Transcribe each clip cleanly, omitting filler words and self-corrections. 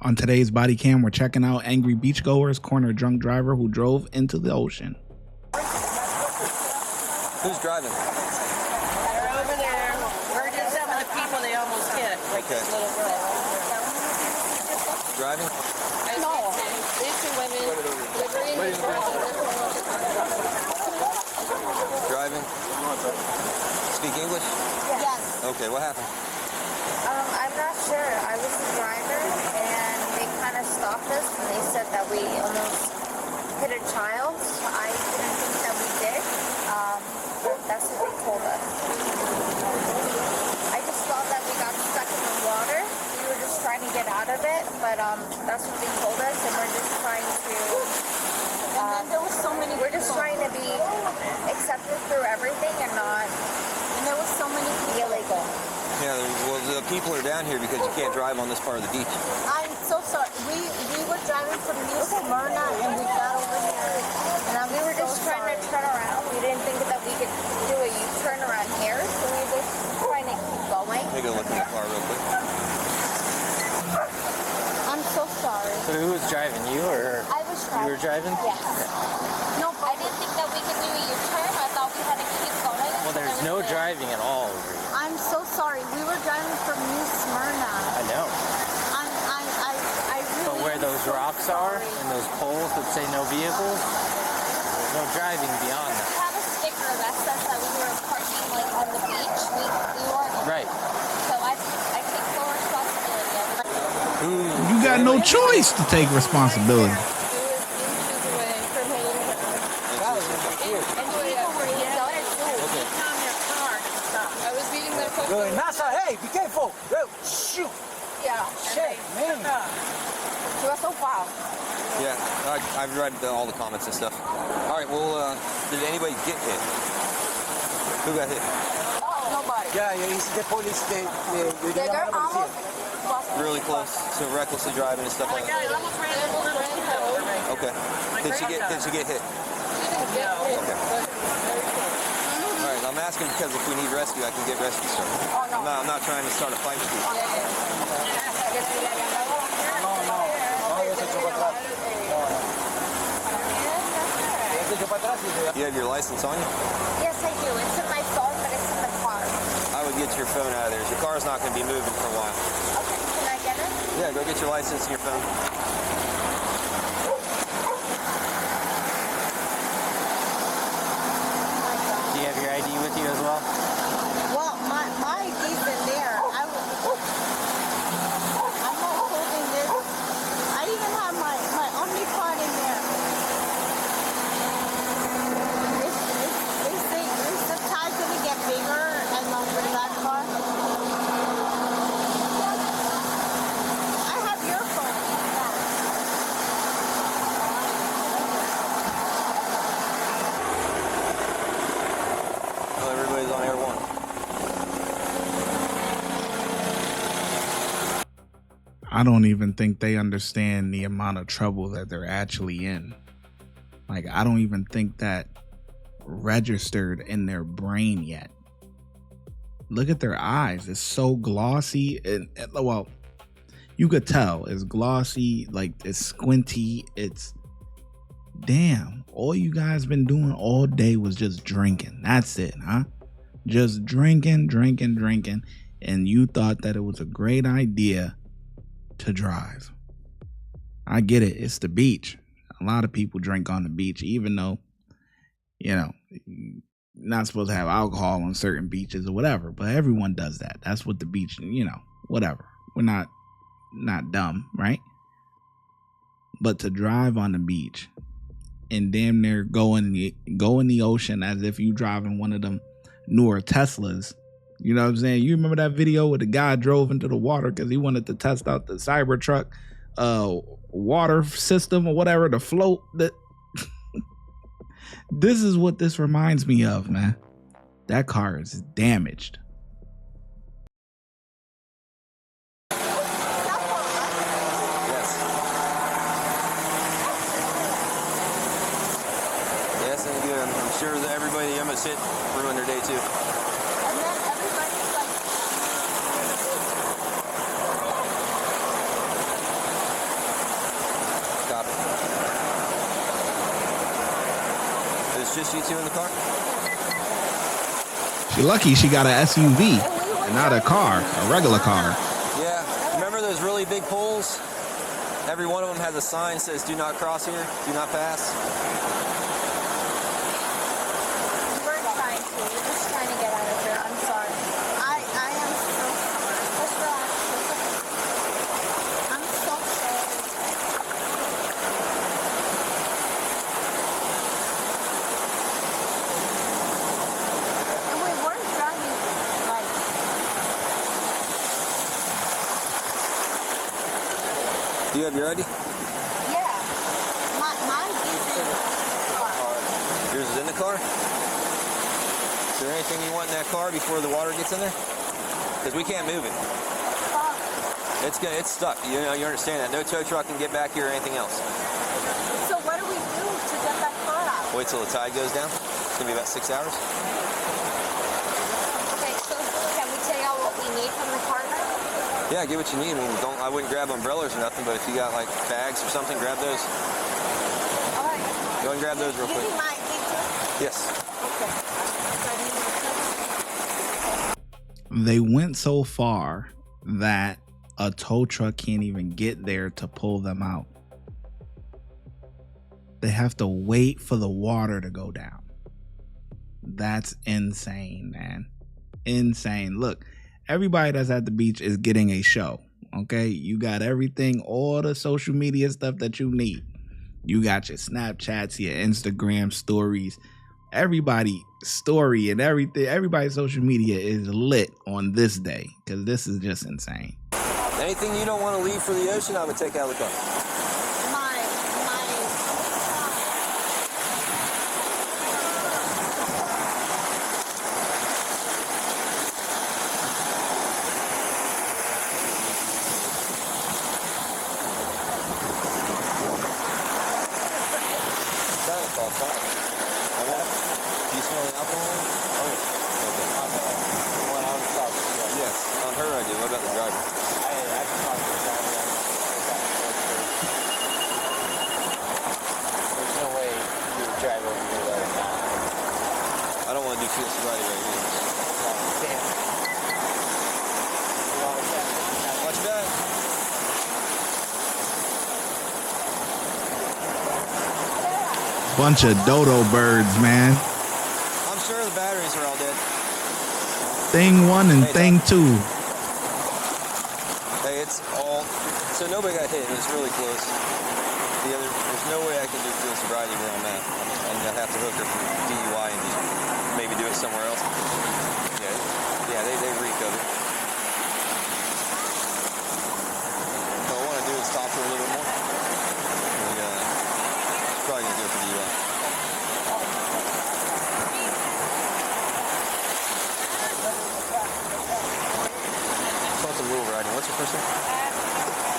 On today's body cam, we're checking out angry beachgoers corner drunk driver who drove into the ocean. Who's driving? They're over there. We're just some of the people they almost hit. Like Okay. this little girl. Driving? No. These two women. The green is Driving? Speak English? Yes. Okay, what happened? I'm not sure. I was the driver, and they kind of stopped us, and they said that we almost hit a child. I didn't think that we did, but that's what they told us. I just thought that we got stuck in the water. We were just trying to get out of it, but that's what they told us, and we're just trying to. And then there was so many. We're just trying to be accepted through everything and not. And there was so many be illegal. Yeah, well, the people are down here because you can't drive on this part of the beach. I'm so sorry. We were driving from New Smyrna and we got over here. And We were just trying to turn around. We didn't think that we could do a U-turn around here, so we were just trying to keep going. Let me go look in the car real quick. I'm so sorry. So who was driving? You or I was driving. you were driving? Yes. No, I didn't think that we could do a U-turn. I thought we had to keep going. Well, there's no driving at all over here. I'm so sorry. We were driving from New Smyrna. I know. I really. But where those rocks are and those poles that say no vehicles, there's no driving beyond We that. have a sticker that says that we were parking like on the beach. We weren't. Right. So I take full responsibility of it. You got no choice to take responsibility. NASA, hey, be careful! Whoa, shoot! Yeah. Shit, man! She was so fast. Yeah, I've read all the comments and stuff. All right, well, did anybody get hit? Who got hit? Nobody. Yeah, it's the police. They They're almost. Really close, so recklessly driving and stuff like that. Okay. Did she get hit? Okay. All right, I'm asking because if we need rescue, I can get rescue started. I'm not trying to start a fight with you. You have your license on you? Yes, I do. It's in my phone, but it's in the car. I would get your phone out of there. Your car's not going to be moving for a while. Okay, can I get it? Yeah, go get your license and your phone. Do you have your ID with you as well? Well, my ID's in there. I'm not holding this. I even have my Omni card in there. Is the tag gonna get bigger and longer in that car? I have your phone. Oh, everybody's on Air 1. I don't even think they understand the amount of trouble that they're actually in. Like, I don't even think that registered in their brain yet. Look at their eyes. It's so glossy. And well, you could tell it's glossy, like it's squinty. It's damn. All you guys been doing all day was just drinking. That's it, huh? Just drinking. And you thought that it was a great idea to drive. I get it. It's the beach. A lot of people drink on the beach, even though, you know, you're not supposed to have alcohol on certain beaches or whatever, but everyone does that. That's what the beach, you know, whatever. We're not dumb, right? But to drive on the beach and damn near go in the ocean as if you driving one of them newer Teslas. You know what I'm saying? You remember that video where the guy drove into the water because he wanted to test out the Cybertruck water system or whatever, the float that this is what this reminds me of, man. That car is damaged. Yes, and good. I'm sure that everybody that almost hit ruined their day too. And then everybody's like, It's just you two in the car? She lucky she got an SUV and not a car, a regular car. Yeah. Remember those really big poles? Every one of them has a sign that says do not cross here, do not pass. We're trying to. We're just trying to get out of here. I'm sorry. I am so sorry. Just relax. I'm so sorry. And we weren't driving like Do you have your ID? yeah. Mine is in the car. Yours is in the car? Is there anything you want in that car before the water gets in there? Because we can't move it. It's stuck. You know, you understand that. No tow truck can get back here or anything else. So what do we do to get that car out? Wait till the tide goes down. It's gonna be about 6 hours. Okay, so can we tell y'all what we need from the car now? Yeah, get what you need. I mean, I wouldn't grab umbrellas or nothing, but if you got like bags or something, grab those. All right. Go and grab those real You quick. need my ID? Yes. Okay. They went so far that a tow truck can't even get there to pull them out. They have to wait for the water to go down. That's insane, man. Insane. Look, everybody that's at the beach is getting a show. Okay, you got everything, all the social media stuff that you need. You got your Snapchats, your Instagram stories, everybody's story and everything. Everybody's social media is lit on this day because this is just insane. Anything you don't want to leave for the ocean, I would take out of the car. Do you smell the alcohol? Oh, okay. Yes, on her I do. What about the driver? There's no way you would drive over here right now. I don't want to do field sobriety right here. Watch back. Bunch of dodo birds, man. I'm sure the batteries are all dead. Thing 1 and thing 2. Hey, it's all... So nobody got hit. It was really close. There's no way I can do field sobriety where I'm at. I'd have to hook her from DUI and just maybe do it somewhere else. Yeah, they reek of it. What I want to do is talk to her a little bit more. And, probably going to do it for DUI. Talk to Will riding. What's your first name?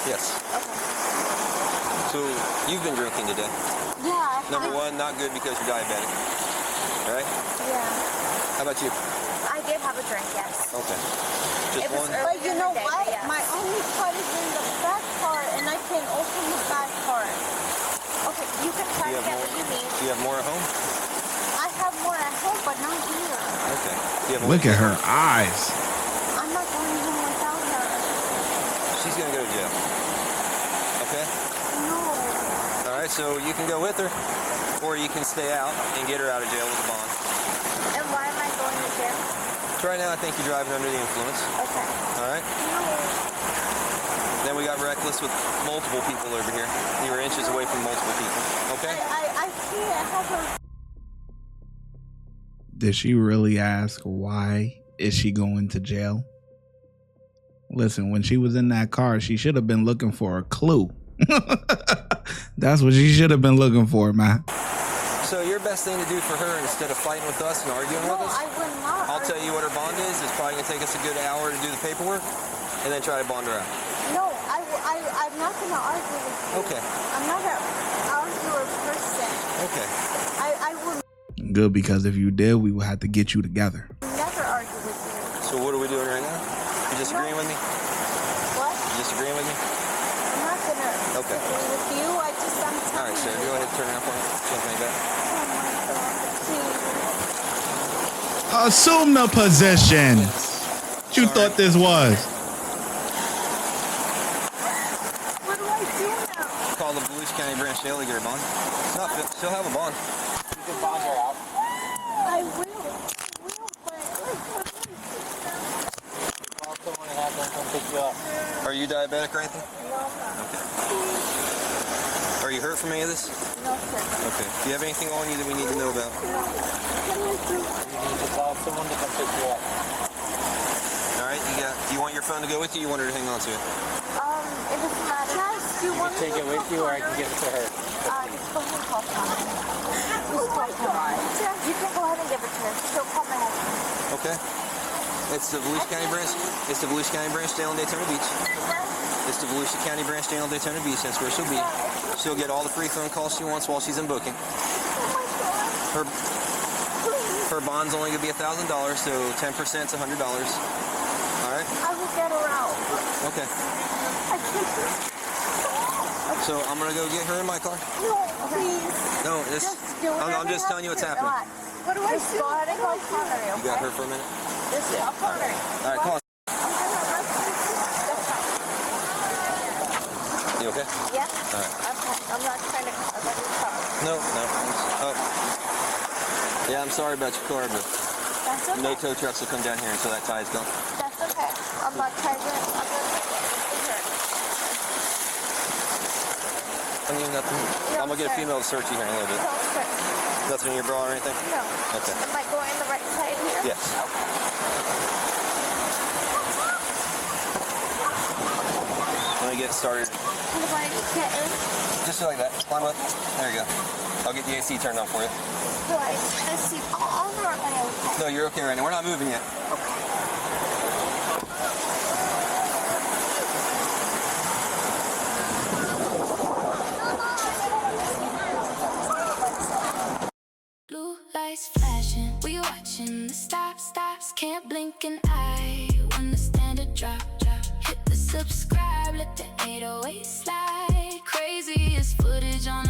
Yes. Okay. So you've been drinking today. Yeah. Number one, not good because you're diabetic. All right? Yeah. How about you? I did have a drink, yes. Okay. Just It was one? early. But you know in the day, what? yes. My only part is in the back part, and I can open the back part. Okay, you can try Do you to have get more? what you need. Do you have more at home? I have more at home, but not here. Okay. Do you have Look at her eyes. I'm not going home without her. She's gonna go to jail. Okay? No. All right, so you can go with her, or you can stay out and get her out of jail with a bond. And why am I going to jail? Right now, I think you're driving under the influence. Okay. All right? Then we got reckless with multiple people over here. You were inches away from multiple people. Okay? I see I have her. Did she really ask why is she going to jail? Listen, when she was in that car, she should have been looking for a clue. That's what she should have been looking for, man. So your best thing to do for her, instead of fighting with us and arguing No, with us, I will not. I'll tell you what her bond is. It's probably going to take us a good hour to do the paperwork, and then try to bond her out. No, I'm not going to argue with you. Okay. I'm not an arguer person. Okay. I will Good, because if you did, we would have to get you together. never argue with you. So what are we doing right now? You disagreeing with me? What? You disagreeing with me? I'm not gonna Okay. disagree with you. I'm All telling right, sir. you. Go ahead and turn around for me. Jump me back. Oh my God, please. Assume the position. What you thought this was? What do I do now? Call the Volusia County Branch Jail to get her bond. Not fit. She'll have a bond. You can bond her out. I will, but Call someone and have them come pick you up. Are you diabetic or anything? no, Are you hurt from any of this? no, sir. Okay. Do you have anything on you that we need to know about? Can you do? You need to call someone to come pick you up. All right. Do you want your phone to go with you? You want her to hang on to it? It doesn't matter. Yes, you You want can take it with you, or I can give it to her. Just go ahead and call Connor. Just call Connor. You can go ahead and give it to her. She'll call my husband. Okay. It's the Volusia County Branch. It's the Volusia County Branch Jail in Daytona Beach. It's the Volusia County Branch Jail in Daytona Beach. That's where she'll be. She'll get all the free phone calls she wants while she's in booking. Her bond's only gonna be $1,000, so 10%'s $100. All right. I will get her out. Okay. I can't. So I'm gonna go get her in my car. No, please. No, this. Just do I'm whatever just you telling you have what's to do. happening. What do I do? Go ahead and call Connor. You got her for a minute. Just call Connor. All right, come on. You okay? Yeah. All right. I'm not trying to. I'm not trying. No. Oh. Yeah, I'm sorry about your car, but That's okay. no tow trucks will come down here until that tie's gone. That's okay. I'm not trying to. I'm not trying to. I need nothing. No, I'm gonna get a sir. female to search you here in a little bit. No, sir. Nothing in your bra or anything? No. Okay. Am I going the right side here? Yes. Let me get started. Am I getting? Just like that. Climb up. There you go. I'll get the AC turned on for you. Do I see on or am I okay? No, you're okay right now. We're not moving yet. Blue lights flashing, we watching the stops, can't blink an eye when the standard drop. Hit the subscribe, let the 808 slide. Crazy as footage on